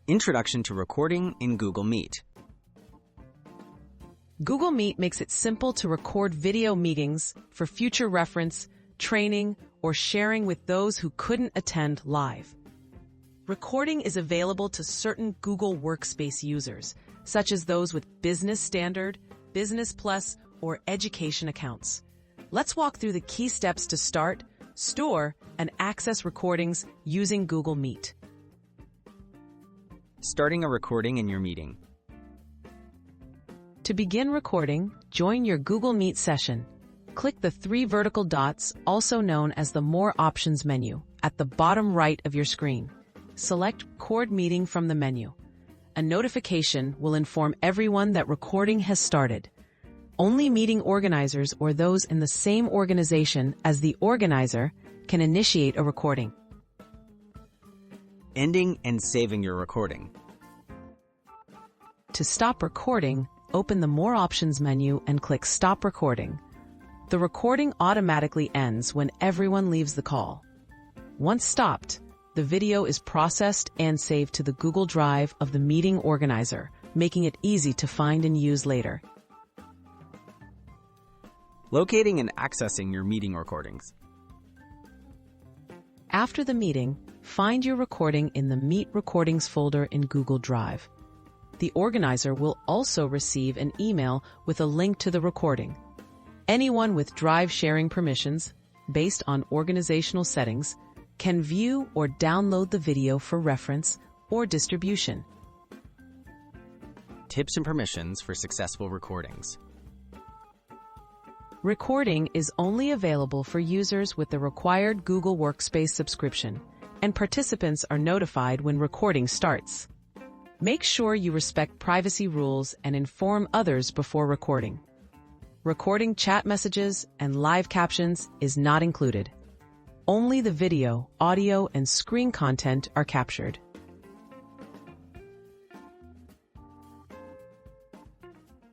Introduction to Recording in Google Meet. Google Meet makes it simple to record video meetings for future reference, training, or sharing with those who couldn't attend live. Recording is available to certain Google Workspace users, such as those with Business Standard, Business Plus, or Education accounts. Let's walk through the key steps to start, store, and access recordings using Google Meet. Starting a recording in your meeting. To begin recording, join your Google Meet session. Click the three vertical dots, also known as the More Options menu, at the bottom right of your screen. Select Record Meeting from the menu. A notification will inform everyone that recording has started. Only meeting organizers or those in the same organization as the organizer can initiate a recording. Ending and saving your recording. To stop recording, open the More Options menu and click Stop Recording. The recording automatically ends when everyone leaves the call. Once stopped, the video is processed and saved to the Google Drive of the meeting organizer, making it easy to find and use later. Locating and accessing your meeting recordings. After the meeting, find your recording in the Meet Recordings folder in Google Drive. The organizer will also receive an email with a link to the recording. Anyone with Drive sharing permissions, based on organizational settings, can view or download the video for reference or distribution. Tips and permissions for successful recordings. Recording is only available for users with the required Google Workspace subscription, and participants are notified when recording starts. Make sure you respect privacy rules and inform others before recording. Recording chat messages and live captions is not included. Only the video, audio, and screen content are captured.